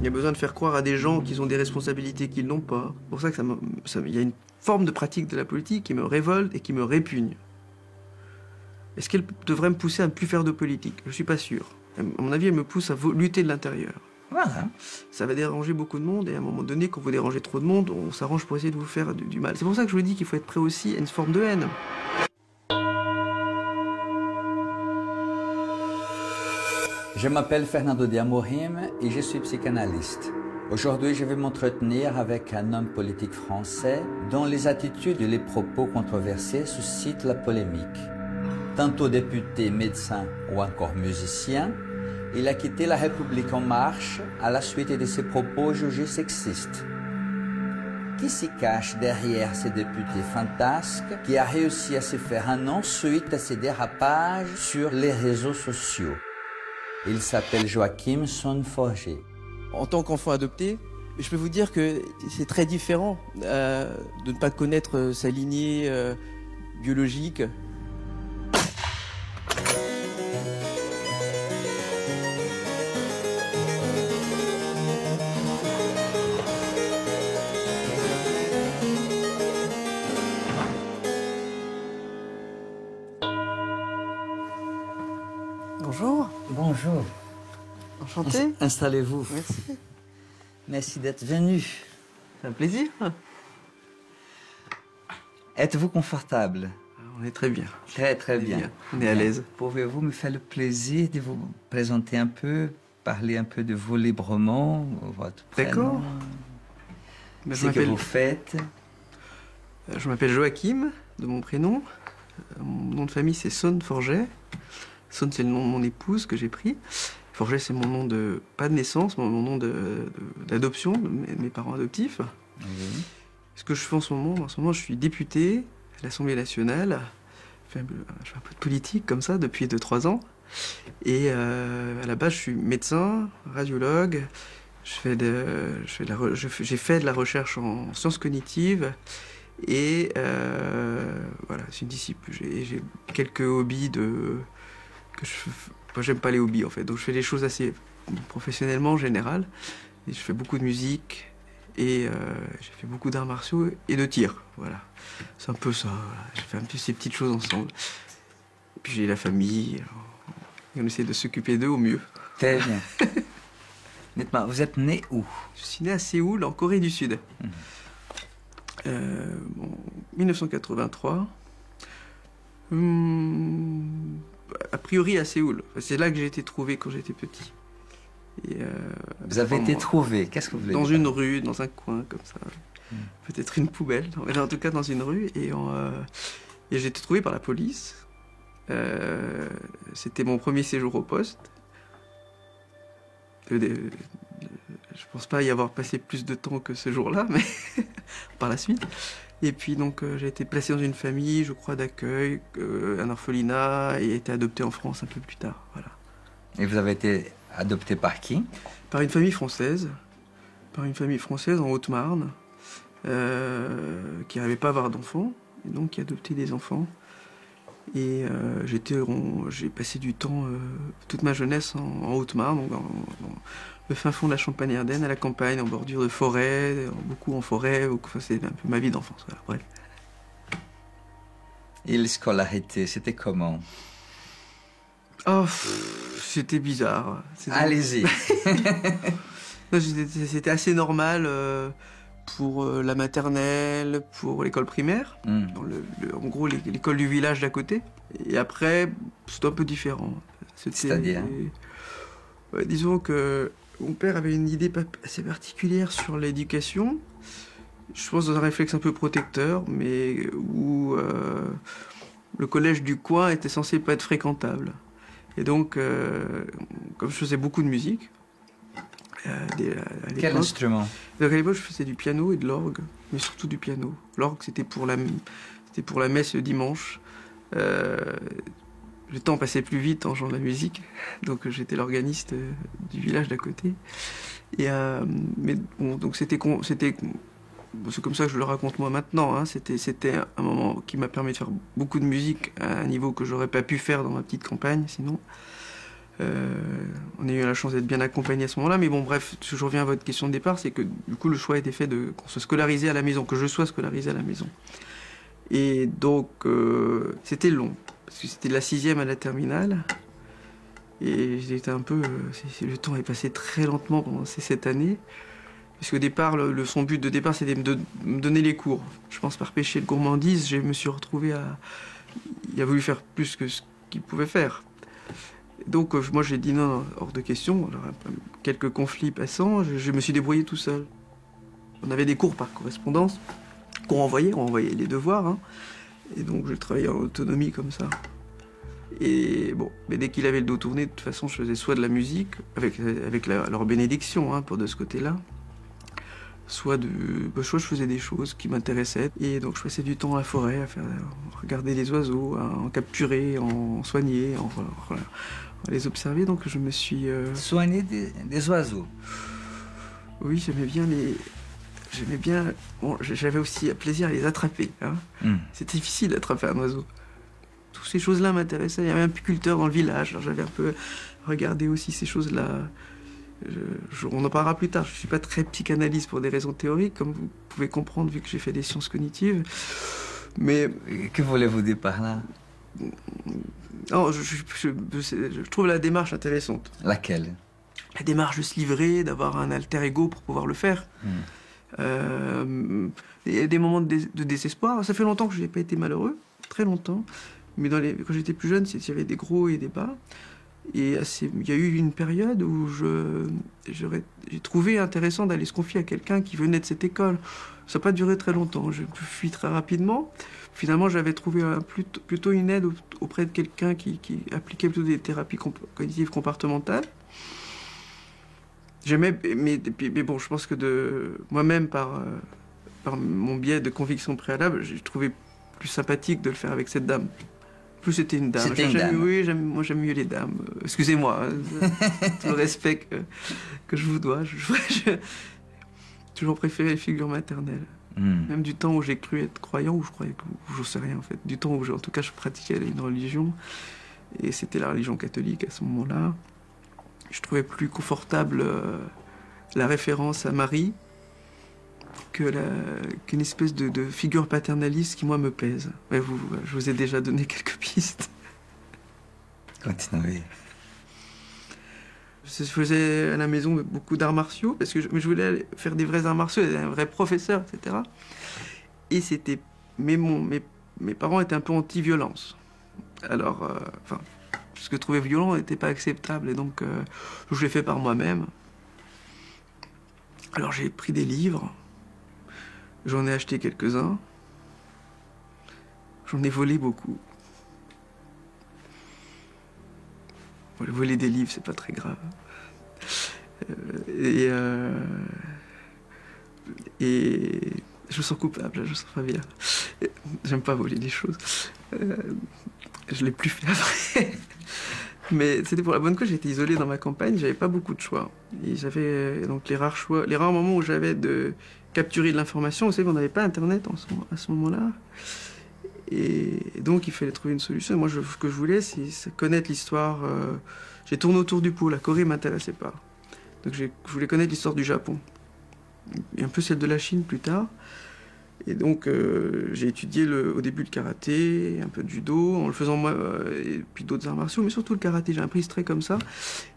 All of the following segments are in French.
Il y a besoin de faire croire à des gens qu'ils ont des responsabilités qu'ils n'ont pas. C'est pour ça que il y a une forme de pratique de la politique qui me révolte et qui me répugne. Est-ce qu'elle devrait me pousser à ne plus faire de politique? Je ne suis pas sûr. À mon avis, elle me pousse à lutter de l'intérieur. Voilà. Ça va déranger beaucoup de monde et à un moment donné, quand vous dérangez trop de monde, on s'arrange pour essayer de vous faire du mal. C'est pour ça que je vous dis qu'il faut être prêt aussi à une forme de haine. Je m'appelle Fernando de Amorim et je suis psychanalyste. Aujourd'hui, je vais m'entretenir avec un homme politique français dont les attitudes et les propos controversés suscitent la polémique. Tantôt député, médecin ou encore musicien, il a quitté la République en marche à la suite de ses propos jugés sexistes. Qui s'y cache derrière ces députés fantasques qui a réussi à se faire un nom suite à ses dérapages sur les réseaux sociaux? Il s'appelle Joachim Son-Forget. En tant qu'enfant adopté, je peux vous dire que c'est très différent de ne pas connaître sa lignée biologique. Bonjour. Bonjour. Enchanté. Installez-vous. Merci. Merci d'être venu. C'est un plaisir. Êtes-vous confortable? On est très bien. Très très bien. On est à l'aise. Pouvez-vous me faire le plaisir de vous présenter un peu, parler un peu de vous librement, votre prénom? D'accord. Ce que vous faites? Je m'appelle Joachim, de mon prénom. Mon nom de famille, c'est Son-Forget. Son, c'est le nom de mon épouse que j'ai pris. Forget, c'est mon nom pas de naissance, mais mon nom d'adoption, de mes parents adoptifs. Oui. Ce que je fais en ce moment, je suis député à l'Assemblée nationale. Je fais un peu de politique comme ça depuis 2-3 ans. Et à la base, je suis médecin, radiologue. J'ai fait de la recherche en sciences cognitives. Et voilà, c'est une discipline. J'ai quelques hobbies Moi, j'aime pas les hobbies en fait, donc je fais des choses assez professionnellement en général. Et je fais beaucoup de musique et j'ai fait beaucoup d'arts martiaux et de tir. Voilà, c'est un peu ça. Voilà. J'ai fait un peu ces petites choses ensemble. Et puis j'ai la famille, et on essaie de s'occuper d'eux au mieux. Très bien. Dites-moi, vous êtes né où? Je suis né à Séoul, en Corée du Sud. 1983. A priori à Séoul. C'est là que j'ai été trouvé quand j'étais petit. Et, vous avez été trouvé? Qu'est-ce que vous voulez dire? Dans une rue, dans un coin comme ça. Peut-être une poubelle, mais en tout cas dans une rue. Et j'ai été trouvé par la police. C'était mon premier séjour au poste. Je pense pas y avoir passé plus de temps que ce jour-là, mais par la suite. Et puis donc j'ai été placé dans une famille, je crois, d'accueil, un orphelinat, et été adopté en France un peu plus tard. Voilà. Et vous avez été adopté par qui? Par une famille française. Par une famille française en Haute-Marne, qui n'arrivait pas à avoir d'enfants, et donc qui adoptait des enfants. Et j'ai passé du temps, toute ma jeunesse en Haute-Marne, dans le fin fond de la Champagne-Ardenne, à la campagne, en bordure de forêt, beaucoup en forêt. Enfin, c'est un peu ma vie d'enfance. Voilà, bref. Et la scolarité, c'était comment? Oh, c'était bizarre. Allez-y. C'était assez normal pour la maternelle, pour l'école primaire, en gros l'école du village d'à côté. Et après, c'était un peu différent. C'est-à-dire disons que mon père avait une idée assez particulière sur l'éducation. Je pense dans un réflexe un peu protecteur, mais où le collège du coin était censé pas être fréquentable. Et donc, comme je faisais beaucoup de musique, quel instrument? Donc à l'époque, je faisais du piano et de l'orgue, mais surtout du piano. L'orgue, c'était pour la messe le dimanche. Le temps passait plus vite en jouant de la musique, donc j'étais l'organiste du village d'à côté. Et mais bon, donc c'est comme ça que je le raconte moi maintenant. Hein. C'était un moment qui m'a permis de faire beaucoup de musique à un niveau que j'aurais pas pu faire dans ma petite campagne, sinon. On a eu la chance d'être bien accompagnés à ce moment-là, mais bon, bref, je reviens à votre question de départ, c'est que du coup, le choix a été fait qu'on soit scolarisé à la maison, que je sois scolarisé à la maison. Et donc, c'était long, parce que c'était de la 6e à la terminale. Et j'étais un peu... le temps est passé très lentement pendant ces 7 années. Parce qu'au départ, son but de départ, c'était de me donner les cours. Je pense par péché de gourmandise, je me suis retrouvé à... Il a voulu faire plus que ce qu'il pouvait faire. Donc moi j'ai dit non, hors de question. Alors, quelques conflits passant, je me suis débrouillé tout seul. On avait des cours par correspondance qu'on renvoyait, on renvoyait les devoirs. Hein. Et donc je travaillais en autonomie comme ça. Et bon, mais dès qu'il avait le dos tourné, de toute façon je faisais soit de la musique, avec leur bénédiction hein, de ce côté-là, soit je faisais des choses qui m'intéressaient. Et donc je passais du temps à la forêt, à regarder les oiseaux, à en capturer, à en soigner, à les observer. Donc je me suis... Soigner des oiseaux. Oui, j'aimais bien les... Bon, j'avais aussi plaisir à les attraper. Hein. C'était difficile d'attraper un oiseau. Toutes ces choses-là m'intéressaient. Il y avait un apiculteur dans le village, alors j'avais un peu regardé aussi ces choses-là. On en parlera plus tard. Je ne suis pas très psychanalyste pour des raisons théoriques, comme vous pouvez comprendre, vu que j'ai fait des sciences cognitives. Mais... Que voulez-vous dire par là? Non, je trouve la démarche intéressante. Laquelle? La démarche de se livrer, d'avoir un alter ego pour pouvoir le faire. Il y a des moments de désespoir. Ça fait longtemps que je n'ai pas été malheureux, très longtemps. Mais quand j'étais plus jeune, il y avait des gros et des bas. Et il y a eu une période où j'ai trouvé intéressant d'aller se confier à quelqu'un qui venait de cette école. Ça n'a pas duré très longtemps, je fuis très rapidement. Finalement, j'avais trouvé plutôt une aide auprès de quelqu'un qui appliquait plutôt des thérapies cognitives comportementales. J'aimais, mais bon, je pense que moi-même, par mon biais de conviction préalable, j'ai trouvé plus sympathique de le faire avec cette dame. Plus c'était une dame. C'était une dame. Oui, moi j'aime mieux les dames. Excusez-moi, tout le respect que je vous dois. J'ai toujours préféré les figures maternelles. Même du temps où j'ai cru être croyant, ou je croyais que... je sais rien en fait. Du temps où en tout cas je pratiquais une religion, et c'était la religion catholique à ce moment-là. Je trouvais plus confortable la référence à Marie qu'une espèce de figure paternaliste qui, moi, me pèse. Ouais, je vous ai déjà donné quelques pistes. Continuez. Je faisais à la maison beaucoup d'arts martiaux, parce que je voulais aller faire des vrais arts martiaux, un vrai professeur, etc. Et c'était... Mais mes parents étaient un peu anti-violence. Alors, ce que je trouvais violent n'était pas acceptable, et donc je l'ai fait par moi-même. Alors j'ai pris des livres, j'en ai acheté quelques-uns, j'en ai volé beaucoup. Voler des livres, c'est pas très grave. Et je me sens coupable, je me sens pas bien. J'aime pas voler des choses. Je l'ai plus fait après. Mais c'était pour la bonne cause, j'étais isolé dans ma campagne, j'avais pas beaucoup de choix. Et j'avais donc les rares moments où j'avais de capturer de l'information. Vous savez, on n'avait pas Internet à ce moment-là. Et donc il fallait trouver une solution. Moi, ce que je voulais, c'est connaître l'histoire. J'ai tourné autour du pot, la Corée m'intéressait pas. Donc je voulais connaître l'histoire du Japon. Et un peu celle de la Chine plus tard. Et donc j'ai étudié au début le karaté, un peu de judo, en le faisant moi, et puis d'autres arts martiaux, mais surtout le karaté. J'ai appris très comme ça.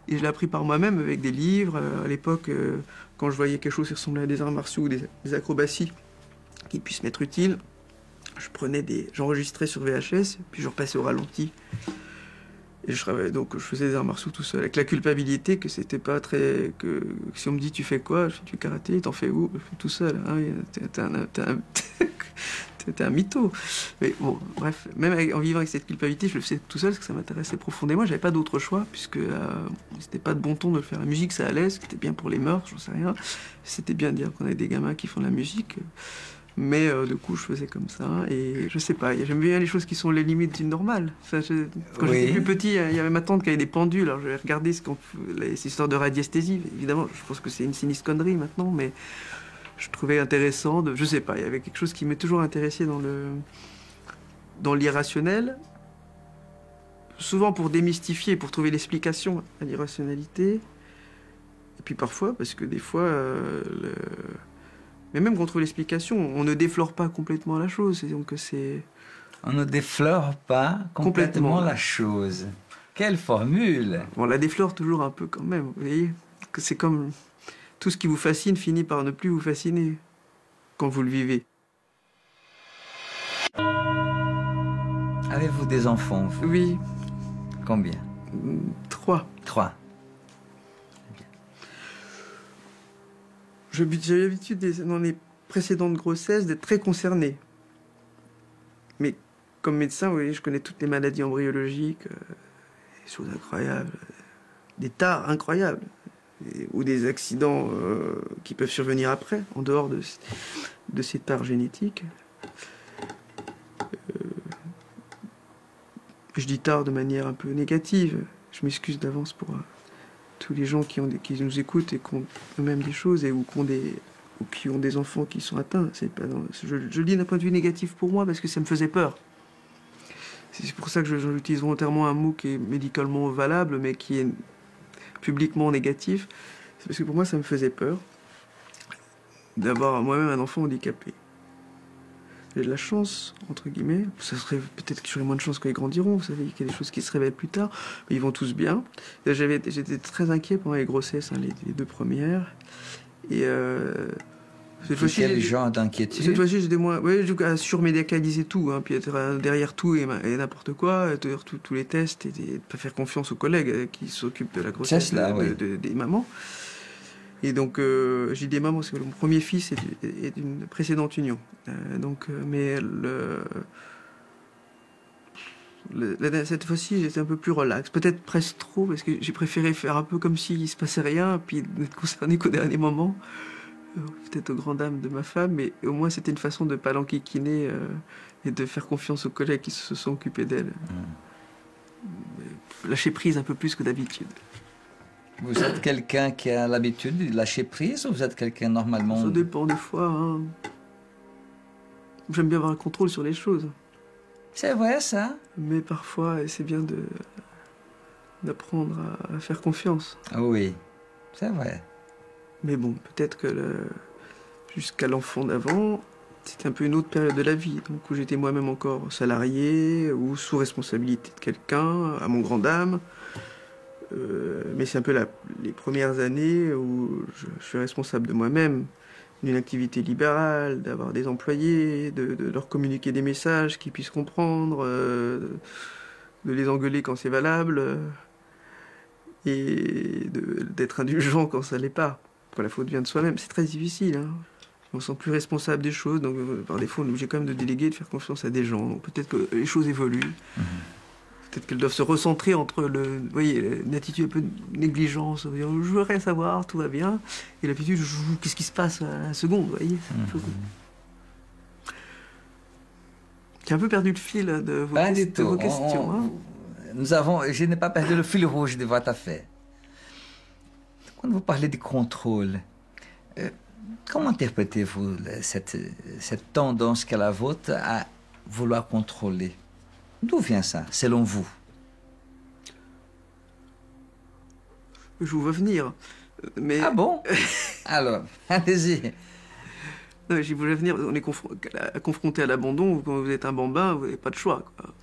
Et je l'ai appris par moi-même avec des livres. À l'époque, quand je voyais quelque chose qui ressemblait à des arts martiaux ou des acrobaties qui puissent m'être utiles, j'enregistrais sur VHS, puis je repassais au ralenti. Et donc je faisais des arts martiaux tout seul, avec la culpabilité que c'était pas très... si on me dit tu fais quoi, je fais du karaté, t'en fais où? Je fais tout seul. Hein, t'es un mytho. Mais bon, bref, même en vivant avec cette culpabilité, je le faisais tout seul parce que ça m'intéressait profondément. J'avais pas d'autre choix, puisque c'était pas de bon ton de le faire. La musique, ça allait, c'était bien pour les mœurs, j'en sais rien. C'était bien de dire qu'on avait des gamins qui font de la musique. Mais du coup, je faisais comme ça. Et je sais pas, j'aime bien les choses qui sont les limites du normal. Enfin, quand j'étais plus petit, il y avait ma tante qui avait des pendules. Alors j'avais regardé les histoires de radiesthésie. Évidemment, je pense que c'est une sinistre connerie maintenant, mais je trouvais intéressant. Je sais pas, il y avait quelque chose qui m'est toujours intéressé dans l'irrationnel. souvent pour démystifier, pour trouver l'explication à l'irrationalité. Et puis parfois, parce que des fois, mais même qu'on trouve l'explication, on ne déflore pas complètement la chose. Et donc c'est... On ne déflore pas complètement la chose. Quelle formule! On la déflore toujours un peu quand même, vous voyez. Que c'est comme tout ce qui vous fascine finit par ne plus vous fasciner quand vous le vivez. Avez-vous des enfants, vous? Oui. Combien? 3. 3. J'ai l'habitude, dans les précédentes grossesses, d'être très concerné. Mais comme médecin, vous voyez, je connais toutes les maladies embryologiques, des choses incroyables, des tares incroyables, ou des accidents qui peuvent survenir après, en dehors de ces tares génétiques. Je dis tard de manière un peu négative. Je m'excuse d'avance pour tous les gens qui nous écoutent et qui ont eux-mêmes des choses ou qui ont des enfants qui sont atteints. Je le dis d'un point de vue négatif pour moi parce que ça me faisait peur. C'est pour ça que j'utilise volontairement un mot qui est médicalement valable mais qui est publiquement négatif. C'est parce que pour moi ça me faisait peur d'avoir moi-même un enfant handicapé. J'ai de la chance, entre guillemets. Ça serait peut-être que j'aurai moins de chance quand ils grandiront. Vous savez qu'il y a des choses qui se révèlent plus tard. Mais ils vont tous bien. J'étais très inquiet pendant les grossesses, les 2 premières. Et cette fois-ci, quel genre d'inquiétude? Cette fois-ci, j'étais moins... Oui, à surmédicaliser tout. Hein, puis être derrière tout et n'importe quoi. Derrière tous les tests. Et de ne pas faire confiance aux collègues qui s'occupent de la grossesse des mamans. Et donc, j'ai des mamans, parce que mon premier fils est d'une précédente union. Mais cette fois-ci, j'étais un peu plus relax. Peut-être presque trop, parce que j'ai préféré faire un peu comme s'il ne se passait rien, puis n'être concerné qu'au dernier moment. Peut-être aux grandes dames de ma femme, mais au moins c'était une façon de ne pas l'enquiquiner et de faire confiance aux collègues qui se sont occupés d'elle. Lâcher prise un peu plus que d'habitude. Vous êtes quelqu'un qui a l'habitude de lâcher prise ou vous êtes quelqu'un normalement... Ça dépend des fois. Hein. J'aime bien avoir le contrôle sur les choses. C'est vrai ça. Mais parfois, c'est bien d'apprendre à faire confiance. Oui, c'est vrai. Mais bon, peut-être que jusqu'à l'enfant d'avant, c'était un peu une autre période de la vie. Donc où j'étais moi-même encore salarié ou sous responsabilité de quelqu'un, à mon grand dame. Mais c'est un peu les premières années où je suis responsable de moi-même, d'une activité libérale, d'avoir des employés, de leur communiquer des messages qu'ils puissent comprendre, de les engueuler quand c'est valable, et d'être indulgent quand ça l'est pas, quand la faute vient de soi-même. C'est très difficile, hein. On ne se sent plus responsable des choses, donc par défaut on est obligé quand même de déléguer, de faire confiance à des gens. Donc peut-être que les choses évoluent. Peut-être qu'elles doivent se recentrer entre vous voyez, une attitude un peu de négligence, je voudrais savoir, tout va bien, et l'habitude, qu'est-ce qui se passe à la seconde, vous voyez. J'ai un peu perdu le fil de vos questions. Hein. Je n'ai pas perdu le fil rouge de votre affaire. Quand vous parlez de contrôle, comment interprétez-vous cette tendance qu'est la vôtre à vouloir contrôler? D'où vient ça, selon vous? Je vous vois venir. Mais... Ah bon? Alors, allez-y. Non, j'y voulais venir. On est confronté à l'abandon. Quand vous êtes un bambin, vous n'avez pas de choix, quoi.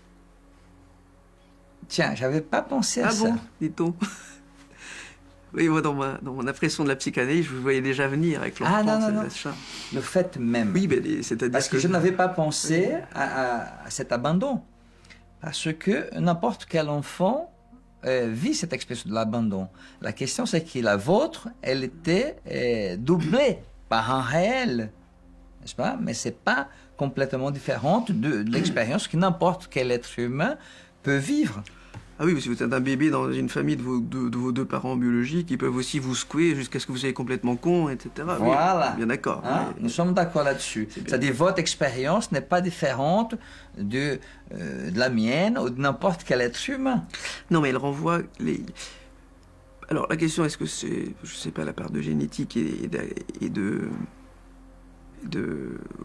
Tiens, j'avais pas pensé à ça. Ah bon, dit-on. Oui, moi, dans mon impression de la psychanalyse, je vous voyais déjà venir avec l'enfant. Ah non. Le fait même. Oui, c'est-à-dire parce que je n'avais pas pensé à cet abandon. Parce que n'importe quel enfant vit cette expression de l'abandon. La question, c'est que la vôtre, elle était doublée par un réel, n'est-ce pas? Mais c'est pas complètement différente de l'expérience que n'importe quel être humain peut vivre. Ah oui, parce que vous êtes un bébé dans une famille de vos 2 parents biologiques, ils peuvent aussi vous secouer jusqu'à ce que vous soyez complètement con, etc. Voilà. Oui, bien d'accord. Hein? Oui. Nous sommes d'accord là-dessus. C'est-à-dire votre expérience n'est pas différente de la mienne ou de n'importe quel être humain. Non, mais elle renvoie Alors, la question, est-ce que c'est, je sais pas, la part de génétique et de...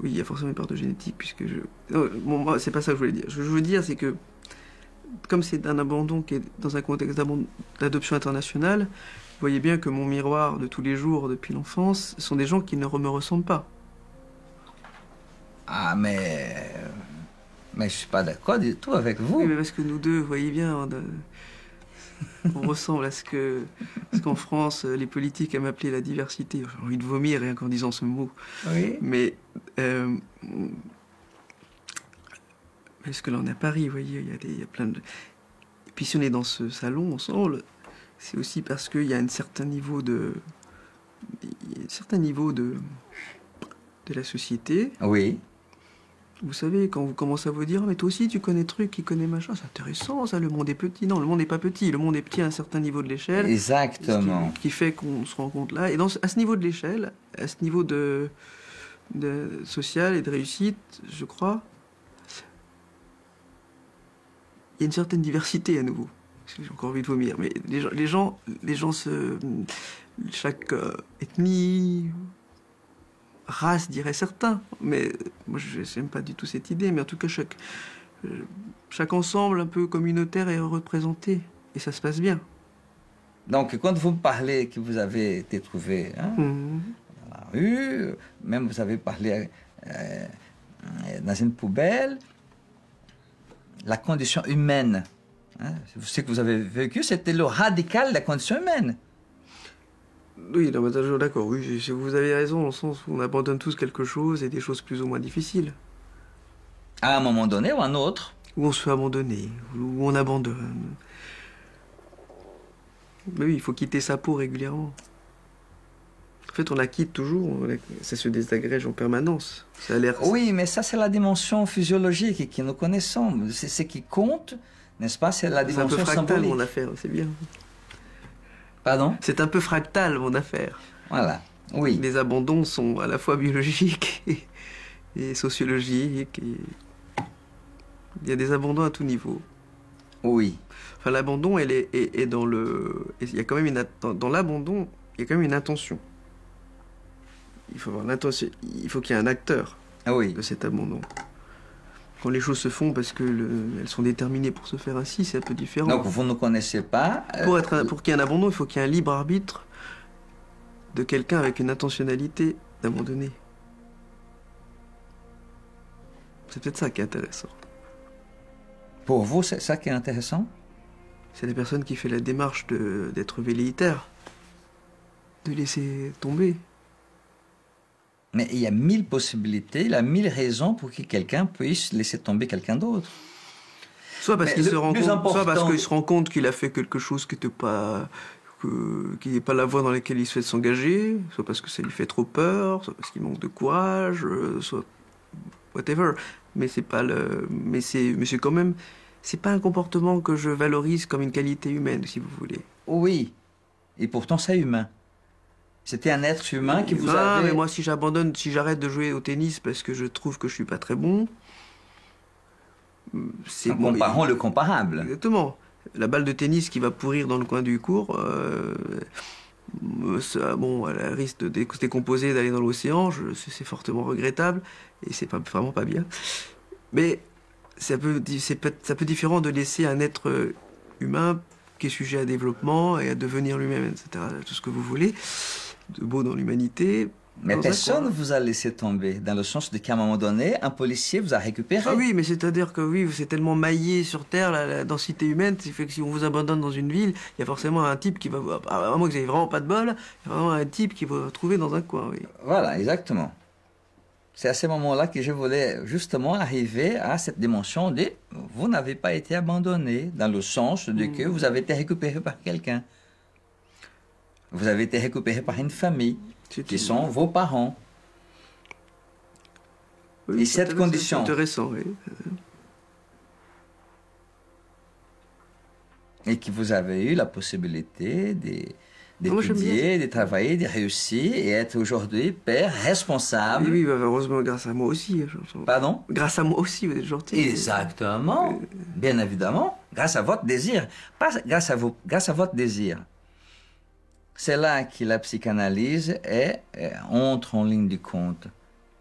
Oui, il y a forcément une part de génétique, puisque Non, bon, moi, c'est pas ça que je voulais dire. Ce que je veux dire, c'est que comme c'est un abandon qui est dans un contexte d'adoption internationale, vous voyez bien que mon miroir de tous les jours depuis l'enfance sont des gens qui ne me ressemblent pas. Ah, mais je ne suis pas d'accord du tout avec vous. Oui, mais parce que nous deux, vous voyez bien, on ressemble à ce qu'en France, les politiques aiment appeler la diversité. J'ai envie de vomir rien qu'en disant ce mot. Oui. Mais parce que là, on est à Paris, vous voyez, il y a plein de... Et puis si on est dans ce salon ensemble, c'est aussi parce qu'il y a un certain niveau de... de la société. Oui. Vous savez, quand vous commencez à vous dire, mais toi aussi tu connais truc, qui connaît machin, c'est intéressant ça, le monde est petit. Non, le monde n'est pas petit, le monde est petit à un certain niveau de l'échelle. Exactement. Qui fait qu'on se rend compte là. Et à ce niveau de l'échelle, à ce niveau de social et de réussite, je crois, il y a une certaine diversité à nouveau. J'ai encore envie de vomir, mais les gens chaque ethnie, race, dirait certains, mais moi je n'aime pas du tout cette idée, mais en tout cas chaque ensemble un peu communautaire est représenté, et ça se passe bien. Donc quand vous me parlez que vous avez été trouvé dans la rue, même vous avez parlé dans une poubelle, la condition humaine, ce que vous avez vécu, c'était le radical de la condition humaine. Oui, non, d'accord, oui, vous avez raison, dans le sens où on abandonne tous quelque chose et des choses plus ou moins difficiles. À un moment donné ou à un autre. Où on se fait abandonner, où on abandonne. Mais oui, il faut quitter sa peau régulièrement. En fait, on la quitte toujours, ça se désagrège en permanence. Ça a l'air... Oui, mais ça, c'est la dimension physiologique que nous connaissons. C'est ce qui compte, n'est-ce pas? C'est la dimension symbolique. C'est un peu fractal, mon affaire, c'est bien. Pardon? C'est un peu fractal, mon affaire. Voilà, oui. Les abandons sont à la fois biologiques et sociologiques. Il y a des abandons à tout niveau. Oui. Enfin, l'abandon, elle est dans le... Il y a quand même dans l'abandon, il y a quand même une intention. Il faut avoir l'intention. Il faut qu'il y ait un acteur de cet abandon. Quand les choses se font parce que elles sont déterminées pour se faire ainsi, c'est un peu différent. Donc vous ne connaissez pas... Pour qu'il y ait un abandon, il faut qu'il y ait un libre arbitre de quelqu'un avec une intentionnalité d'abandonner. C'est peut-être ça qui est intéressant. Pour vous, c'est ça qui est intéressant? C'est la personne qui fait la démarche d'être velléitaire, de laisser tomber. Mais il y a 1000 possibilités, il y a 1000 raisons pour que quelqu'un puisse laisser tomber quelqu'un d'autre. Soit parce qu'il se rend compte, soit parce qu'il se rend compte qu'il a fait quelque chose qui n'est pas la voie dans laquelle il souhaite s'engager, soit parce que ça lui fait trop peur, soit parce qu'il manque de courage, soit whatever. Mais c'est pas mais c'est quand même, c'est pas un comportement que je valorise comme une qualité humaine, si vous voulez. Oui, et pourtant c'est humain. C'était un être humain qui vous avait... mais moi, si j'arrête de jouer au tennis parce que je trouve que je suis pas très bon... Comparons le comparable. Exactement. La balle de tennis qui va pourrir dans le coin du cours, elle risque de se décomposer, d'aller dans l'océan, c'est fortement regrettable, et c'est vraiment pas bien. Mais c'est un peu différent de laisser un être humain qui est sujet à développement et à devenir lui-même, etc., tout ce que vous voulez, de beau dans l'humanité. Mais personne ne vous a laissé tomber, dans le sens de qu'à un moment donné, un policier vous a récupéré. Ah oui, mais c'est-à-dire que oui, c'est tellement maillé sur Terre, la densité humaine, c'est fait que si on vous abandonne dans une ville, il y a forcément un type qui va... À moins que vous n'ayez vraiment pas de bol, il y a vraiment un type qui va vous trouver dans un coin, oui. Voilà, exactement. C'est à ce moment-là que je voulais justement arriver à cette dimension de vous n'avez pas été abandonné, dans le sens de que vous avez été récupéré par quelqu'un. Vous avez été récupéré par une famille, qui sont vos parents. Oui, et cette condition... C'est intéressant, oui. Et que vous avez eu la possibilité d'étudier, de travailler, de réussir et être aujourd'hui père responsable. Oui, heureusement, grâce à moi aussi. Pardon? Grâce à moi aussi, vous êtes gentil. Exactement, bien évidemment, grâce à votre désir. Pas grâce à votre désir. C'est là que la psychanalyse entre en ligne de compte.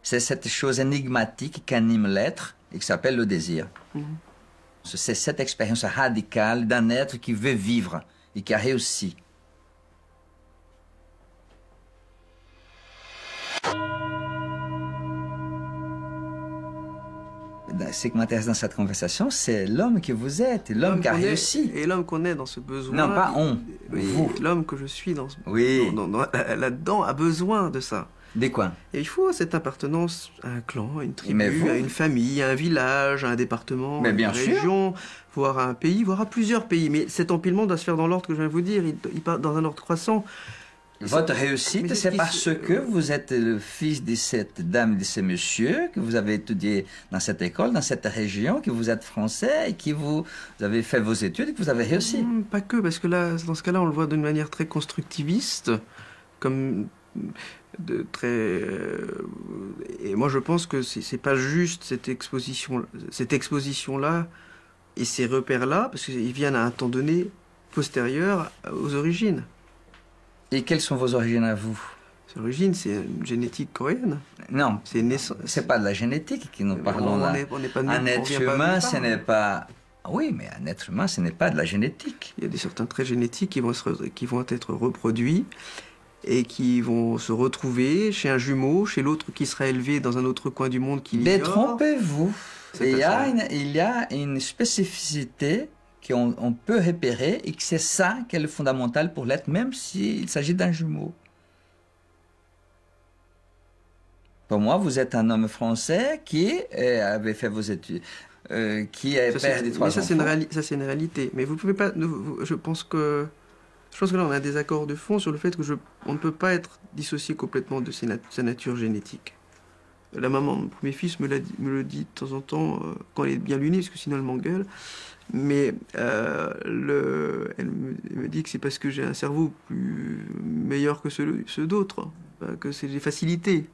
C'est cette chose énigmatique qui anime l'être et qui s'appelle le désir. C'est cette expérience radicale d'un être qui veut vivre et qui a réussi. Ce qui m'intéresse dans cette conversation, c'est l'homme que vous êtes, l'homme qui a réussi. Et l'homme qu'on est dans ce besoin. Non, pas on. Vous. L'homme que je suis Oui. là-dedans a besoin de ça. De quoi? Et il faut cette appartenance à un clan, à une tribu, à une famille, à un village, à un département, à une région, voire à un pays, voire à plusieurs pays. Mais cet empilement doit se faire dans l'ordre que je viens de vous dire, il part dans un ordre croissant. Votre réussite, c'est parce que vous êtes le fils de cette dame, de ce monsieur, que vous avez étudié dans cette école, dans cette région, que vous êtes français et que vous avez fait vos études et que vous avez réussi. Pas que, parce que là, dans ce cas-là, on le voit d'une manière très constructiviste, comme et moi, je pense que c'est pas juste cette exposition-là et ces repères-là, parce qu'ils viennent à un temps donné postérieur aux origines. Et quelles sont vos origines à vous? Ces origines, c'est une génétique coréenne. Non, c'est une naissance. C'est pas de la génétique que nous parlons là. On n'est pas un être humain, ce n'est pas... Oui, mais un être humain, ce n'est pas de la génétique. Il y a certains traits génétiques qui vont être reproduits et qui vont se retrouver chez un jumeau, chez l'autre qui sera élevé dans un autre coin du monde qui l'ignore. Détrompez-vous. Il y a une spécificité qu'on peut repérer et que c'est ça qui est le fondamental pour l'être, même s'il s'agit d'un jumeau. Pour moi, vous êtes un homme français qui avait fait vos études, qui est père des 3 enfants. Ça, c'est une réalité. Mais vous pouvez pas... Je pense que là, on a un désaccord de fond sur le fait que on ne peut pas être dissocié complètement de sa nature génétique. La maman de mon premier fils me le dit de temps en temps, quand elle est bien lunie, parce que sinon elle m'engueule. Mais elle me dit que c'est parce que j'ai un cerveau meilleur que ceux d'autres, que c'est des facilités.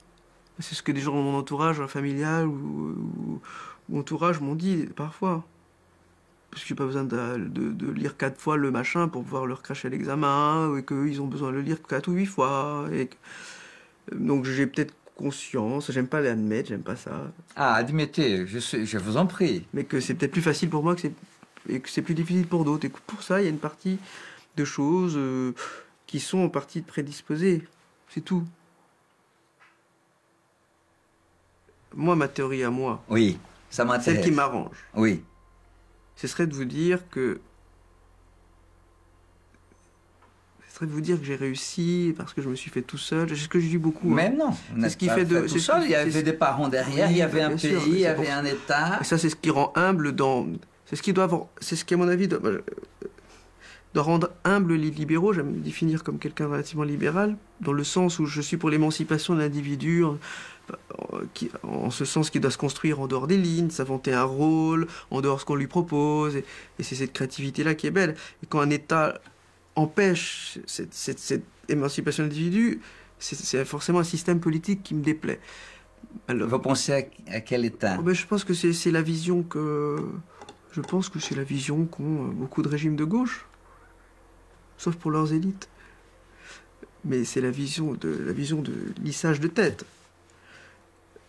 C'est ce que des gens dans mon entourage familial ou entourage m'ont dit parfois. Parce que j'ai pas besoin de lire 4 fois le machin pour pouvoir leur cracher l'examen, et qu'eux, ils ont besoin de le lire 4 ou 8 fois. Donc j'ai peut-être conscience, j'aime pas l'admettre, j'aime pas ça. Ah, admettez, je vous en prie. Mais que c'est peut-être plus facile pour moi et que c'est plus difficile pour d'autres. Et que pour ça, il y a une partie de choses qui sont en partie prédisposées. C'est tout. Moi, ma théorie à moi, oui, ça m'intéresse. Celle qui m'arrange, oui, ce serait de vous dire que j'ai réussi parce que je me suis fait tout seul. C'est ce que je dis beaucoup. Mais non, c'est ce qui fait de tout seul. Il y avait des parents derrière, il y avait un pays, il y avait un État. Et ça, c'est ce qui rend humble c'est ce qui à mon avis doit rendre humble les libéraux. J'aime me définir comme quelqu'un de relativement libéral, dans le sens où je suis pour l'émancipation de l'individu, en ce sens qu'il doit se construire en dehors des lignes, s'inventer un rôle, en dehors de ce qu'on lui propose, et c'est cette créativité-là qui est belle. Et quand un État empêche cette émancipation de l'individu, c'est forcément un système politique qui me déplaît. Alors, vous pensez à quel État? Je pense que c'est la vision qu'ont beaucoup de régimes de gauche, sauf pour leurs élites. Mais c'est la vision de lissage de tête.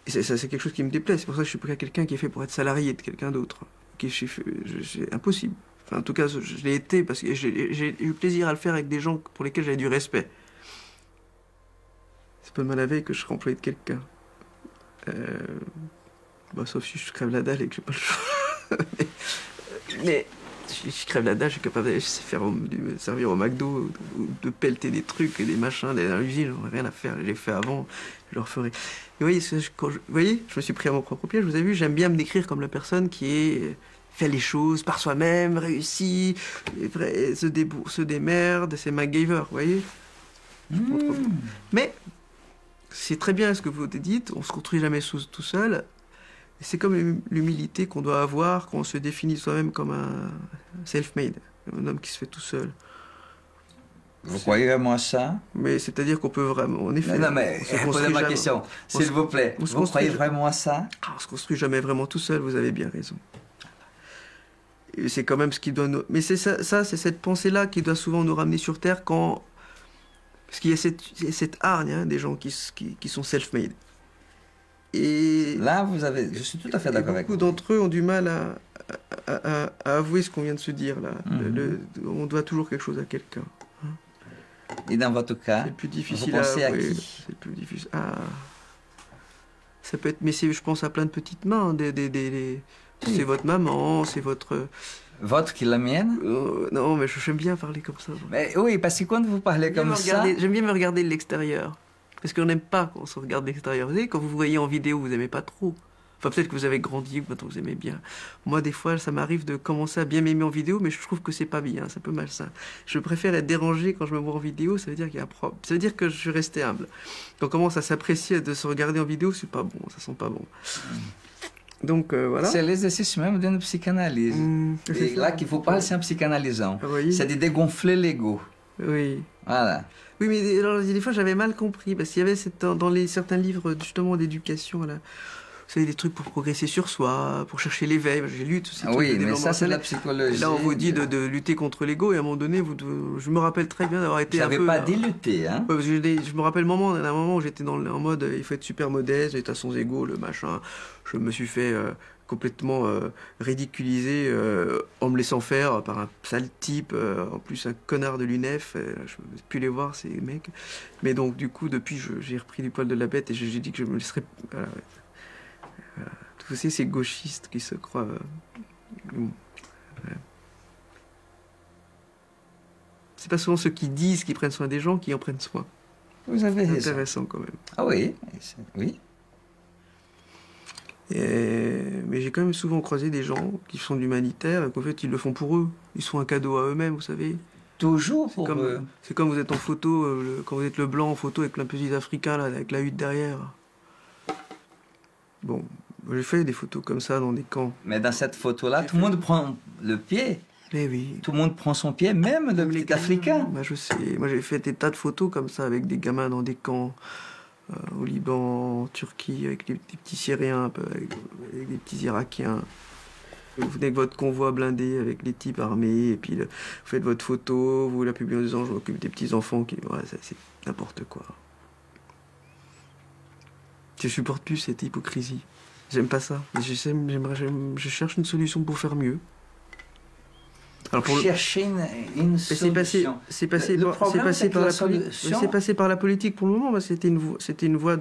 Et ça, c'est quelque chose qui me déplaît. C'est pour ça que je suis pas quelqu'un qui est fait pour être salarié de quelqu'un d'autre. C'est impossible. Enfin, en tout cas, je l'ai été parce que j'ai eu plaisir à le faire avec des gens pour lesquels j'avais du respect. C'est pas demain la veille que je serai employé de quelqu'un. Sauf si je crève la dalle et que j'ai pas le choix. mais si je crève la dalle, je suis capable d'aller me servir au McDo, ou de pelleter des trucs et des machins dans l'usine. J'en ai rien à faire. Je l'ai fait avant, je le referai. Et vous voyez, je me suis pris à mon propre piège. Vous avez vu, j'aime bien me décrire comme la personne qui fait les choses par soi-même, réussit, se démerde, c'est MacGyver, vous voyez. Mais c'est très bien ce que vous dites, on se construit jamais tout seul. C'est comme l'humilité qu'on doit avoir quand on se définit soi-même comme un self-made, un homme qui se fait tout seul. Vous croyez vraiment à ça? Mais c'est-à-dire qu'on peut vraiment, en effet... Non, mais posez ma question, s'il vous plaît. Vous croyez vraiment à ça? On se construit jamais vraiment tout seul, vous avez bien raison. Et c'est quand même ce qui doit nous... Mais c'est ça, c'est cette pensée-là qui doit souvent nous ramener sur Terre quand... Parce qu'il y a cette hargne des gens qui sont self-made. Et là, je suis tout à fait d'accord avec vous. Beaucoup d'entre eux ont du mal à avouer ce qu'on vient de se dire là. On doit toujours quelque chose à quelqu'un. Et dans votre cas, c'est le plus difficile vous pensez à à avouer. qui? C'est le plus difficile. Ah. Ça peut être, mais je pense à plein de petites mains. Oui. C'est votre maman, c'est votre. Votre qui la mienne? Non, mais j'aime bien parler comme ça. Mais oui, parce que quand vous parlez comme ça... J'aime bien me regarder de l'extérieur. Parce qu'on n'aime pas quand on se regarde de l'extérieur. Vous savez, quand vous voyez en vidéo, vous n'aimez pas trop. Enfin, peut-être que vous avez grandi, que maintenant vous aimez bien. Moi, des fois, ça m'arrive de commencer à bien m'aimer en vidéo, mais je trouve que c'est pas bien, c'est un peu malsain. Je préfère être dérangé quand je me vois en vidéo, ça veut dire qu'il y a un problème. Ça veut dire que je suis resté humble. Quand on commence à s'apprécier, de se regarder en vidéo, c'est pas bon, ça sent pas bon. Donc, voilà. C'est l'exercice même d'une psychanalyse. Et là, qu'il faut parler, c'est un psychanalysant. C'est de dégonfler l'ego. Oui. Voilà. Oui, mais alors, des fois, j'avais mal compris, parce qu'il y avait dans certains livres, justement, d'éducation, là. Vous savez, des trucs pour progresser sur soi, pour chercher l'éveil. J'ai lu tous ces trucs. Oui, mais ça, c'est de la psychologie. Et là, on vous dit de lutter contre l'ego, et à un moment donné, je me rappelle très bien d'avoir été un peu... Je n'avais pas dit lutter, hein. Je me rappelle d'un moment où j'étais en mode, il faut être super modeste, être à son ego, le machin. Je me suis fait complètement ridiculiser en me laissant faire par un sale type, en plus un connard de l'UNEF. Je ne peux plus les voir, ces mecs. Mais donc, du coup, depuis, j'ai repris du poil de la bête, et j'ai dit que je me laisserais... Voilà. Vous savez, ces gauchistes qui se croient... C'est pas souvent ceux qui disent qu'ils prennent soin des gens qui en prennent soin. Vous avez raison. C'est intéressant quand même. Ah oui, oui. Mais j'ai quand même souvent croisé des gens qui sont de l'humanitaire et qu'en fait ils le font pour eux. Ils sont un cadeau à eux-mêmes, vous savez. Toujours pour eux. C'est comme vous êtes en photo, quand vous êtes le blanc en photo avec plein de petits Africains là, avec la hutte derrière. Bon, j'ai fait des photos comme ça dans des camps. Mais dans cette photo-là, tout le monde prend le pied. Mais oui. Tout le monde prend son pied, même le petit Africain. Bah, je sais. Moi, j'ai fait des tas de photos comme ça avec des gamins dans des camps au Liban, en Turquie, avec des petits Syriens, avec des petits Irakiens. Vous venez avec votre convoi blindé avec les types armés, et puis vous faites votre photo, vous la publiez en disant je m'occupe des petits enfants qui. Ouais, c'est n'importe quoi. Je supporte plus cette hypocrisie. J'aime pas ça. Je cherche une solution pour faire mieux. Alors pour chercher une solution. C'est passé par la politique pour le moment. C'était une voie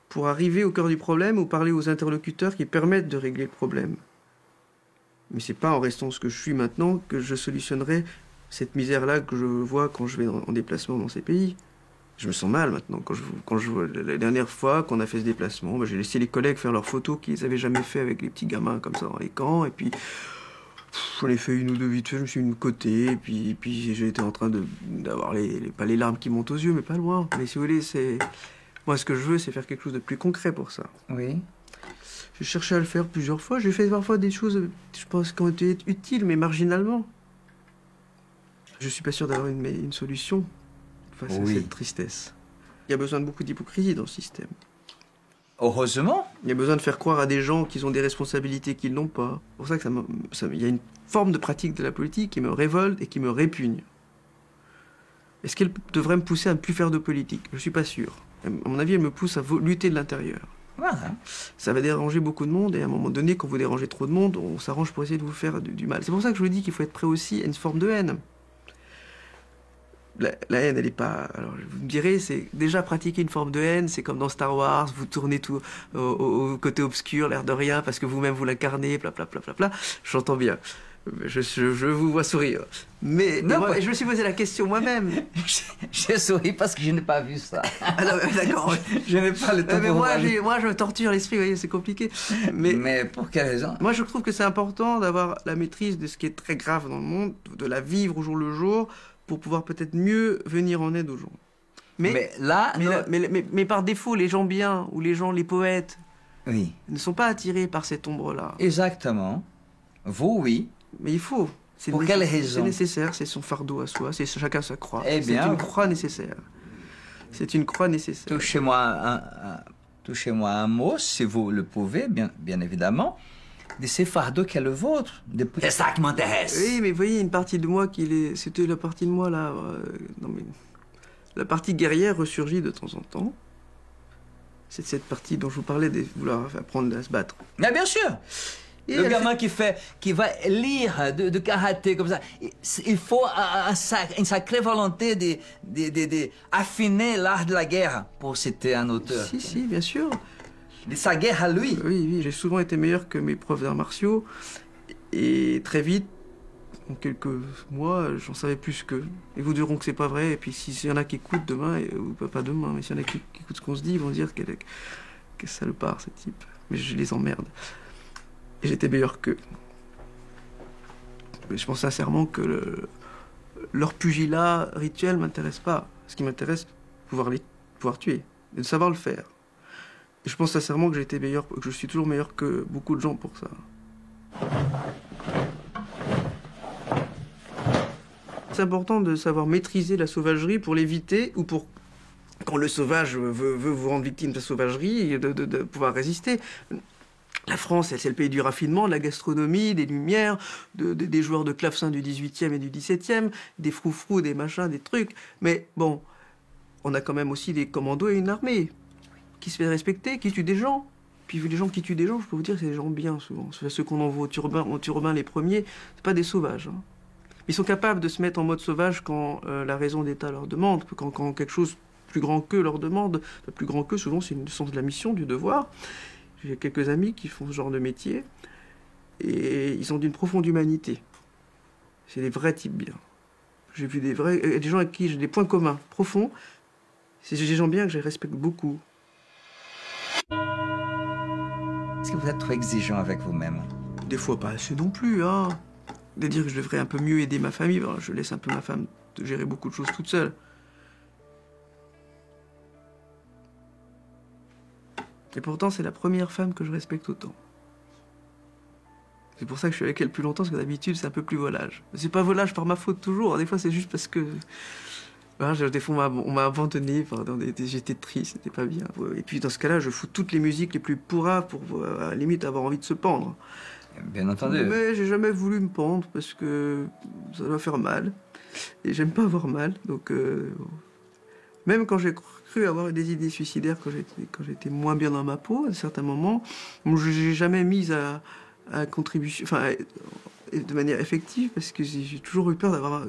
pour arriver au cœur du problème ou parler aux interlocuteurs qui permettent de régler le problème. Mais c'est pas en restant ce que je suis maintenant que je solutionnerai cette misère-là que je vois quand je vais en déplacement dans ces pays. Je me sens mal maintenant. Quand je vois la dernière fois qu'on a fait ce déplacement, j'ai laissé les collègues faire leurs photos qu'ils n'avaient jamais fait avec les petits gamins comme ça dans les camps. Et puis, j'en ai fait une ou deux vite fait, je me suis mis de côté. Et puis j'ai été en train d'avoir pas les larmes qui montent aux yeux, mais pas loin. Mais si vous voulez, moi, ce que je veux, c'est faire quelque chose de plus concret pour ça. Oui. J'ai cherché à le faire plusieurs fois. J'ai fait parfois des choses, je pense, qui ont été utiles, mais marginalement. Je suis pas sûr d'avoir une solution. Face à cette tristesse. Il y a besoin de beaucoup d'hypocrisie dans le système. Heureusement. Il y a besoin de faire croire à des gens qu'ils ont des responsabilités qu'ils n'ont pas. C'est pour ça que il y a une forme de pratique de la politique qui me révolte et qui me répugne. Est-ce qu'elle devrait me pousser à ne plus faire de politique? Je ne suis pas sûr. À mon avis, elle me pousse à lutter de l'intérieur. Voilà. Ça va déranger beaucoup de monde et à un moment donné, quand vous dérangez trop de monde, on s'arrange pour essayer de vous faire du mal. C'est pour ça que je vous dis qu'il faut être prêt aussi à une forme de haine. La haine, elle n'est pas... Alors, vous me direz, c'est déjà pratiquer une forme de haine, c'est comme dans Star Wars, vous tournez tout au côté obscur, l'air de rien, parce que vous-même vous l'incarnez, blablabla. J'entends bien. Je vous vois sourire. Mais non, je me suis posé la question moi-même. J'ai souri parce que je n'ai pas vu ça. Ah non, d'accord. Je n'ai pas le temps mais moi, je torture l'esprit, vous voyez, c'est compliqué. Mais pour quelle raison? Moi, je trouve que c'est important d'avoir la maîtrise de ce qui est très grave dans le monde, de la vivre au jour le jour, pour pouvoir peut-être mieux venir en aide aux gens. Mais par défaut, les gens bien, ou les poètes, ne sont pas attirés par cette ombre-là. Exactement. Vous, oui. Mais il faut. Pour quelle raison? C'est nécessaire, c'est son fardeau à soi, c'est chacun sa croix. Eh bien, c'est une croix nécessaire. C'est une croix nécessaire. Touchez-moi un mot, si vous le pouvez, bien évidemment, de ces fardeaux qu'est le vôtre. C'est ça qui m'intéresse. Oui, mais vous voyez, une partie de moi c'était la partie de moi là. La partie guerrière ressurgit de temps en temps. C'est cette partie dont je vous parlais, de vouloir apprendre à se battre. Mais bien sûr. Le gamin qui va lire de karaté comme ça, il faut une sacrée volonté d'affiner l'art de la guerre, pour citer un auteur. Si, bien sûr. De sa guerre à lui. Oui, j'ai souvent été meilleur que mes profs d'arts martiaux. Et très vite, en quelques mois, j'en savais plus qu'eux. Ils vous diront que c'est pas vrai. Et puis s'il y en a qui écoutent demain, ou pas demain, mais s'il y en a qui écoutent ce qu'on se dit, ils vont dire que salopard, ce type. Mais je les emmerde. Et j'étais meilleur qu'eux. Mais je pense sincèrement que leur pugilat rituel m'intéresse pas. Ce qui m'intéresse, pouvoir tuer. Et de savoir le faire. Et je pense sincèrement que j'ai été meilleur, que je suis toujours meilleur que beaucoup de gens pour ça. C'est important de savoir maîtriser la sauvagerie pour l'éviter ou pour, quand le sauvage veut vous rendre victime de sa sauvagerie, de pouvoir résister. La France, c'est le pays du raffinement, de la gastronomie, des lumières, des joueurs de clavecin du 18e et du 17e, des froufrous, des machins, des trucs. Mais bon, on a quand même aussi des commandos et une armée qui se fait respecter, qui tue des gens. Puis les gens qui tuent des gens, je peux vous dire, c'est des gens bien souvent. Ceux qu'on envoie au turbin les premiers, c'est pas des sauvages. Hein. Ils sont capables de se mettre en mode sauvage quand la raison d'État leur demande, quand quelque chose plus grand qu'eux leur demande. Le plus grand qu'eux, souvent, c'est une sens de la mission, du devoir. J'ai quelques amis qui font ce genre de métier et ils ont d'une profonde humanité. C'est des vrais types bien. J'ai vu des gens avec qui j'ai des points communs profonds. C'est des gens bien que je respecte beaucoup. Est-ce que vous êtes trop exigeant avec vous-même? Des fois pas assez non plus, hein. De dire que je devrais un peu mieux aider ma famille, ben, je laisse un peu ma femme de gérer beaucoup de choses toute seule. Et pourtant, c'est la première femme que je respecte autant. C'est pour ça que je suis avec elle plus longtemps, parce que d'habitude, c'est un peu plus volage. C'est pas volage par ma faute toujours, des fois c'est juste parce que... Des fois, on m'a abandonné, j'étais triste, c'était pas bien. Et puis dans ce cas-là, je fous toutes les musiques les plus pourraves pour, à la limite, avoir envie de se pendre. Bien entendu. Mais j'ai jamais voulu me pendre parce que ça doit faire mal. Et j'aime pas avoir mal. Donc, même quand j'ai cru avoir des idées suicidaires, quand j'étais moins bien dans ma peau, à certains moments, j'ai jamais mis à contribution, de manière effective, parce que j'ai toujours eu peur d'avoir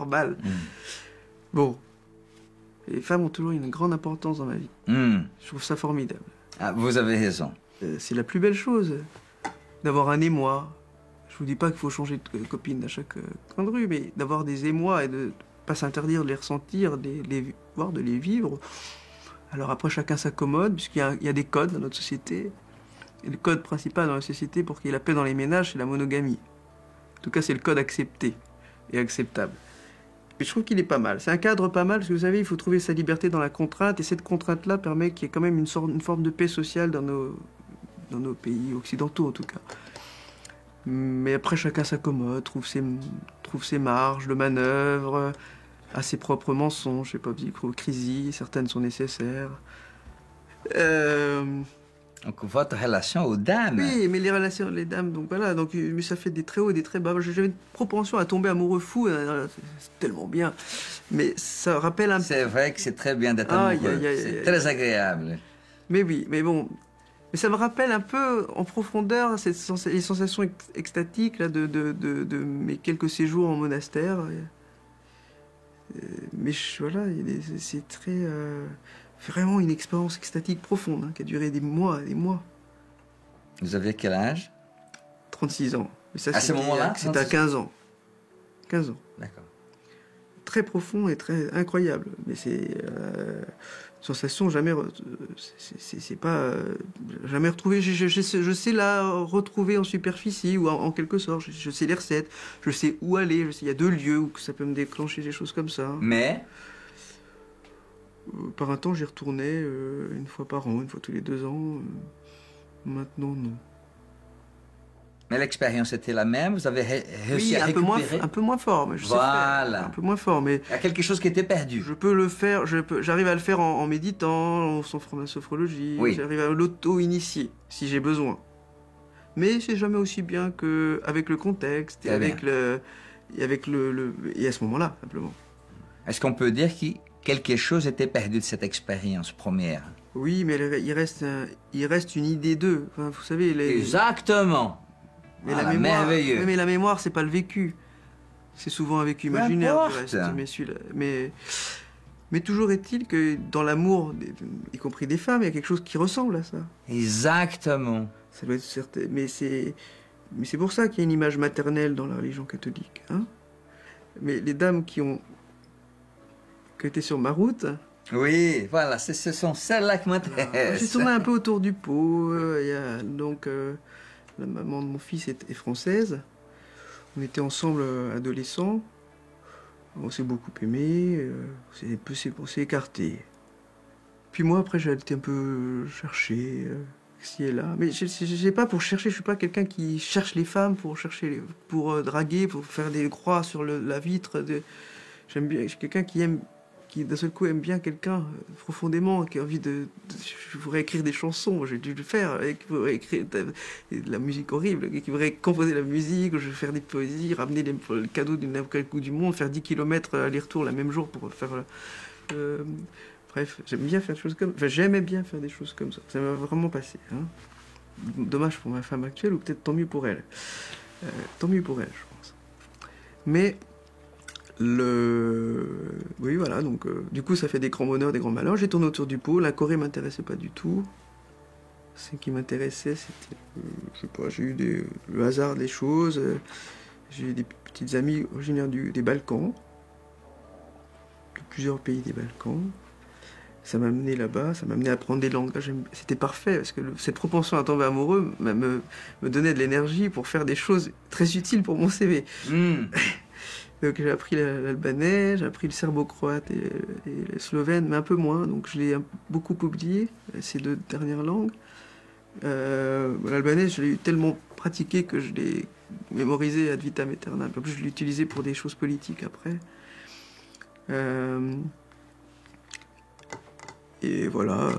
mal. Mm. Bon. Les femmes ont toujours une grande importance dans ma vie. Mm. Je trouve ça formidable. Ah, vous avez raison. C'est la plus belle chose, d'avoir un émoi. Je vous dis pas qu'il faut changer de copine à chaque coin de rue, mais d'avoir des émois et de pas s'interdire de les ressentir, voire de les vivre. Alors après, chacun s'accommode, puisqu'il y a des codes dans notre société. Et le code principal dans la société pour qu'il y ait la paix dans les ménages, c'est la monogamie. En tout cas, c'est le code accepté et acceptable. Et je trouve qu'il est pas mal. C'est un cadre pas mal, parce que vous savez, il faut trouver sa liberté dans la contrainte, et cette contrainte-là permet qu'il y ait quand même une forme de paix sociale dans nos pays occidentaux, en tout cas. Mais après, chacun s'accommode, trouve ses marges de manœuvre, a ses propres mensonges, je sais pas, hypocrisie, certaines sont nécessaires. Donc votre relation aux dames. Oui, mais les relations, les dames, donc voilà, mais ça fait des très hauts et des très bas. J'avais une propension à tomber amoureux fou, c'est tellement bien. Mais ça rappelle un peu. C'est vrai que c'est très bien d'être amoureux, c'est très agréable. Mais oui, mais bon, mais ça me rappelle un peu en profondeur les sensations extatiques là, de mes quelques séjours en monastère. Mais voilà, c'est très... vraiment une expérience extatique profonde, qui a duré des mois et des mois. Vous aviez quel âge? 36 ans. Mais ça, à ce moment-là? C'était à 15 ans. 15 ans. D'accord. Très profond et très incroyable. Mais c'est une sensation jamais... c'est pas... jamais retrouvée. Je sais la retrouver en superficie ou en quelque sorte. Je sais les recettes. Je sais où aller. Il y a 2 lieux où ça peut me déclencher des choses comme ça. Mais... par un temps, j'y retournais une fois par an, une fois tous les 2 ans. Maintenant, non. Mais l'expérience était la même? Vous avez réussi à récupérer? Un peu moins fort, mais je sais faire. Un peu moins fort, mais... Il y a quelque chose qui était perdu. Je peux le faire, j'arrive à le faire en méditant, en faisant la sophrologie. Oui. J'arrive à l'auto-initier, si j'ai besoin. Mais c'est jamais aussi bien qu'avec le contexte, et avec et à ce moment-là, simplement. Est-ce qu'on peut dire que quelque chose était perdu de cette expérience première? Oui, mais il reste une idée d'eux. Enfin, vous savez, Exactement. mais Voilà, la mémoire, merveilleux. oui, mais la mémoire, c'est pas le vécu. C'est souvent un vécu Peu imaginaire, du importe. reste. Mais toujours est-il que dans l'amour, y compris des femmes, il y a quelque chose qui ressemble à ça. Exactement. Ça doit être certain. Mais c'est pour ça qu'il y a une image maternelle dans la religion catholique. Hein. Mais les dames qui étaient sur ma route, Oui, voilà, ce sont celles-là qui j'ai m'intéressent. tourné un peu autour du pot. La maman de mon fils est française. On était ensemble adolescents. On s'est beaucoup aimé. On s'est écartés. Puis moi, après, j'ai été un peu chercher ici et là. Mais je sais pas pour chercher. Je suis pas quelqu'un qui cherche les femmes pour chercher, pour draguer, pour faire des croix sur la vitre. J'aime bien. Je suis quelqu'un qui d'un seul coup aime bien quelqu'un profondément, qui a envie je voudrais écrire des chansons, j'ai dû le faire, qui voudrait écrire de la musique horrible, qui voudrait composer la musique, je vais faire des poésies, ramener le cadeau d'une n'importe coup du monde, faire 10 km aller-retour le même jour pour faire... bref, j'aime bien faire des choses comme... Enfin, j'aimais bien faire des choses comme ça. Ça m'a vraiment passé. Hein. Dommage pour ma femme actuelle, ou peut-être tant mieux pour elle. Tant mieux pour elle, je pense. Mais... Oui, voilà, donc du coup ça fait des grands bonheurs, des grands malheurs. J'ai tourné autour du pot, la Corée m'intéressait pas du tout. Ce qui m'intéressait, c'était, je sais pas, j'ai eu le hasard des choses. J'ai eu des petites amies originaires des Balkans, de plusieurs pays des Balkans. Ça m'a amené là-bas, ça m'a amené à apprendre des langues. C'était parfait, parce que cette propension à tomber amoureux me donnait de l'énergie pour faire des choses très utiles pour mon CV. Donc j'ai appris l'albanais, j'ai appris le serbo-croate et le slovène, mais un peu moins, donc je l'ai beaucoup oublié, ces deux dernières langues. L'albanais, je l'ai eu tellement pratiqué que je l'ai mémorisé ad vitam aeternam. En plus, je l'ai utilisé pour des choses politiques après. Et voilà,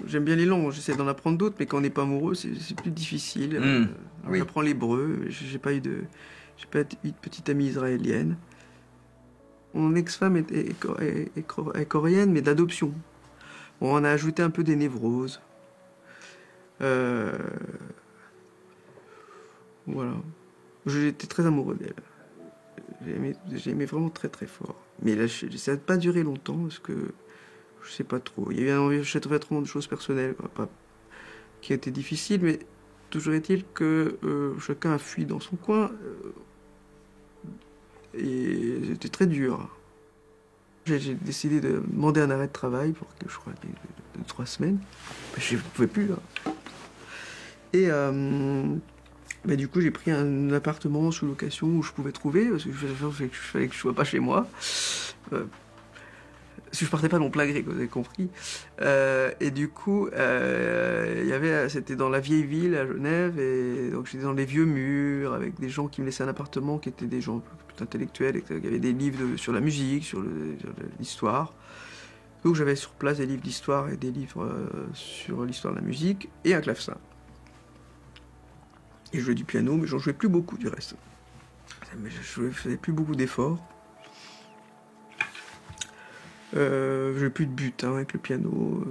j'aime bien les langues, j'essaie d'en apprendre d'autres, mais quand on n'est pas amoureux, c'est plus difficile. Oui. J'apprends l'hébreu, j'ai pas eu de petite amie israélienne. Mon ex-femme est coréenne, mais d'adoption. Bon, on a ajouté un peu des névroses. Voilà. J'étais très amoureux d'elle. J'ai aimé vraiment très très fort. Mais là, ça n'a pas duré longtemps, parce que je sais pas trop. Il y a eu un enregistrement de choses personnelles, quoi, qui a été difficile, mais toujours est-il que chacun a fui dans son coin. Et c'était très dur. J'ai décidé de demander un arrêt de travail pour que je crois de 3 semaines. Je ne pouvais plus. Là. Et du coup, j'ai pris un appartement sous location où je pouvais trouver, parce qu'il fallait que je ne sois pas chez moi. Parce que je partais pas de mon plein gré, vous avez compris. Et du coup, c'était dans la vieille ville à Genève, et donc j'étais dans les vieux murs avec des gens qui me laissaient un appartement, qui étaient des gens plus intellectuels, et il y avait des livres sur la musique, sur l'histoire. Donc j'avais sur place des livres d'histoire et des livres sur l'histoire de la musique, et un clavecin. Et je jouais du piano, mais j'en jouais plus beaucoup du reste. Je faisais plus beaucoup d'efforts. J'ai plus de but avec le piano.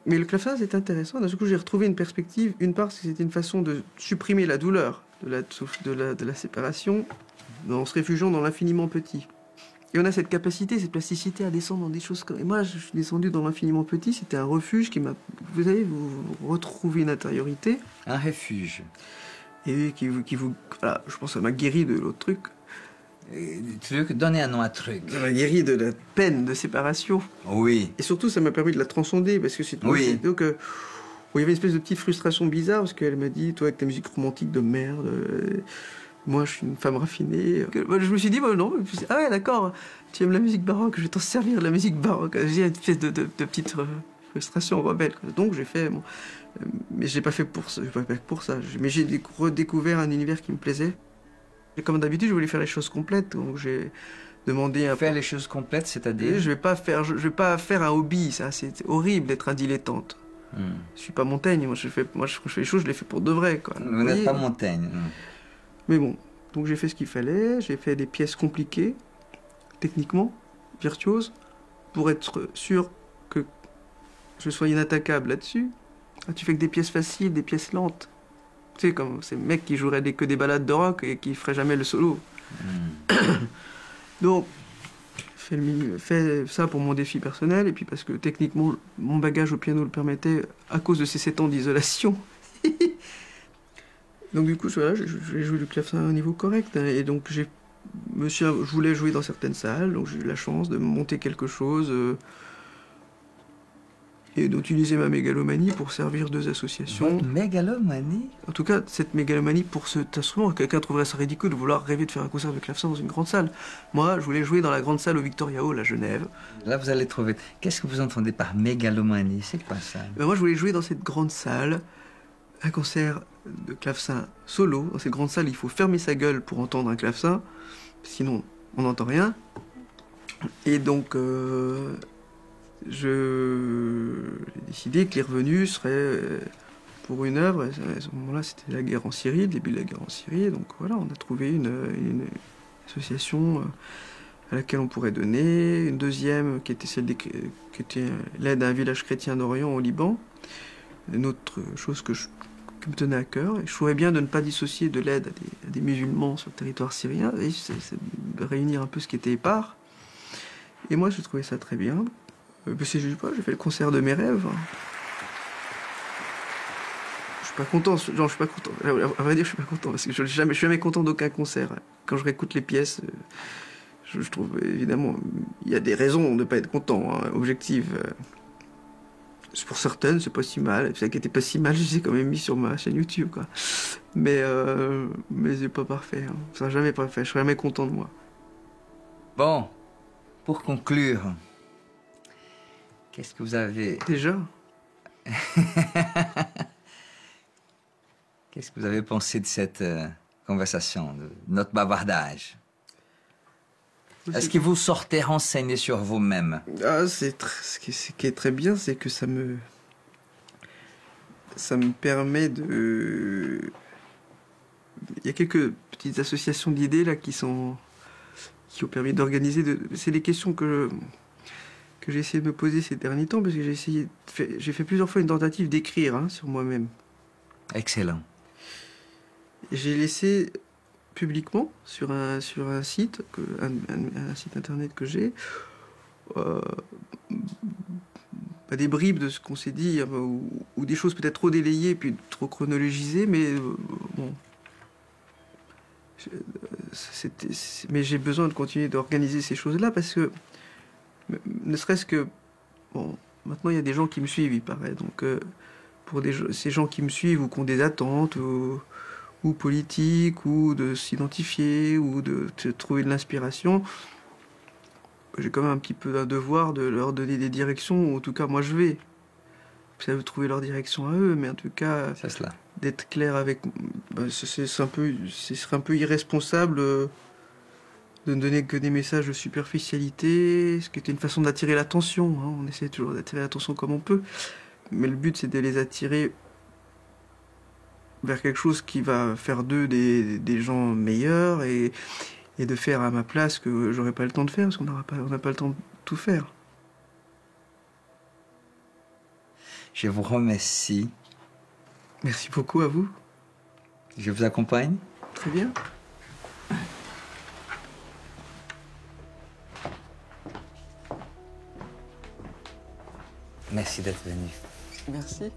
Mais le clavecin, c'est intéressant. D'un coup, j'ai retrouvé une perspective. Une part, c'était une façon de supprimer la douleur de la séparation en se réfugiant dans l'infiniment petit. Et on a cette capacité, cette plasticité à descendre dans des choses comme... Et moi, je suis descendu dans l'infiniment petit. C'était un refuge qui m'a... Vous savez, vous retrouvez une intériorité. Un refuge. Et qui vous... Voilà, je pense que ça m'a guéri de l'autre truc. Donner un nom à truc. Ça m'a guéri de la peine de séparation. Oui. Et surtout, ça m'a permis de la transcender, parce que c'est... Oui. Donc, il y avait une espèce de petite frustration bizarre, parce qu'elle m'a dit, toi, avec ta musique romantique de merde... Moi, je suis une femme raffinée. Je me suis dit, non. Ah ouais, d'accord, tu aimes la musique baroque, je vais t'en servir de la musique baroque. J'ai une espèce de petite frustration rebelle. Donc, j'ai fait... mais je n'ai pas fait pour ça. Mais j'ai redécouvert un univers qui me plaisait. Et comme d'habitude, je voulais faire les choses complètes. Donc, j'ai demandé un... Faire les choses complètes, c'est-à-dire... Je vais pas faire un hobby, ça. C'est horrible d'être un dilettante. Je suis pas Montaigne. Moi, quand je fais les choses, je les fais pour de vrai, quoi. Vous n'êtes pas Montaigne. Mais bon, donc j'ai fait ce qu'il fallait, j'ai fait des pièces compliquées, techniquement, virtuoses, pour être sûr que je sois inattaquable là-dessus. Ah, tu fais que des pièces faciles, des pièces lentes. Tu sais, comme ces mecs qui joueraient que des ballades de rock et qui feraient jamais le solo. Donc, fais ça pour mon défi personnel, et puis parce que techniquement, mon bagage au piano le permettait à cause de ces 7 ans d'isolation. Donc du coup, voilà, j'ai joué du clavecin à un niveau correct, hein, et donc je voulais jouer dans certaines salles, donc j'ai eu la chance de monter quelque chose et d'utiliser ma mégalomanie pour servir 2 associations. Votre mégalomanie? En tout cas, cette mégalomanie pour cet instrument, quelqu'un trouverait ça ridicule de vouloir rêver de faire un concert de clavecin dans une grande salle. Moi, je voulais jouer dans la grande salle au Victoria Hall à Genève. Là, vous allez trouver. Qu'est-ce que vous entendez par mégalomanie? C'est quoi ça? Ben moi, je voulais jouer dans cette grande salle, un concert de clavecin solo. Dans cette grande salle, il faut fermer sa gueule pour entendre un clavecin, sinon on n'entend rien. Et donc, j'ai décidé que les revenus seraient pour une œuvre. À ce moment-là, c'était la guerre en Syrie, le début de la guerre en Syrie. Donc voilà, on a trouvé une association à laquelle on pourrait donner. Une deuxième qui était qui était l'aide à un village chrétien d'Orient au Liban. Une autre chose qui me tenait à cœur. Et je trouvais bien de ne pas dissocier de l'aide à des musulmans sur le territoire syrien. Et c'est réunir un peu ce qui était épars. Et moi, j'ai trouvé ça très bien. Je sais pas, j'ai fait le concert de mes rêves. Je suis pas content, genre je suis pas content. À vrai dire, je suis pas content parce que je suis jamais content d'aucun concert. Quand je réécoute les pièces, je trouve évidemment il y a des raisons de ne pas être content, hein, objectives. Pour certaines, c'est pas si mal. Ça qui était pas si mal, je les ai quand même mis sur ma chaîne YouTube, quoi. Mais c'est pas parfait. Hein. Ça sera jamais parfait. Je serai jamais content de moi. Bon, pour conclure. Qu'est-ce que vous avez... Déjà? Qu'est-ce que vous avez pensé de cette conversation, de notre bavardage? Est-ce que vous sortez renseigné sur vous-même? Ah, ce qui est très bien, c'est que ça me permet de... Il y a quelques petites associations d'idées là qui ont permis d'organiser... C'est des questions que j'ai essayé de me poser ces derniers temps, parce que j'ai fait plusieurs fois une tentative d'écrire, hein, sur moi-même. Excellent. J'ai laissé publiquement sur un site, un site internet que j'ai, des bribes de ce qu'on s'est dit, ou des choses peut-être trop délayées puis trop chronologisées, mais bon. Mais j'ai besoin de continuer d'organiser ces choses-là, parce que ne serait-ce que... Bon, maintenant il y a des gens qui me suivent, il paraît. Donc pour ces gens qui me suivent ou qui ont des attentes, ou politiques, ou de s'identifier, ou de trouver de l'inspiration, j'ai quand même un petit peu un devoir de leur donner des directions, ou en tout cas moi je vais. Ça veut trouver leur direction à eux, mais en tout cas, d'être clair avec... ce serait un peu irresponsable de ne donner que des messages de superficialité, ce qui était une façon d'attirer l'attention. Hein. On essaie toujours d'attirer l'attention comme on peut. Mais le but, c'est de les attirer vers quelque chose qui va faire d'eux des gens meilleurs, et de faire à ma place que j'aurais pas le temps de faire, parce qu'on n'a pas le temps de tout faire. Je vous remercie. Merci beaucoup à vous. Je vous accompagne. Très bien. Merci d'être venu. Merci.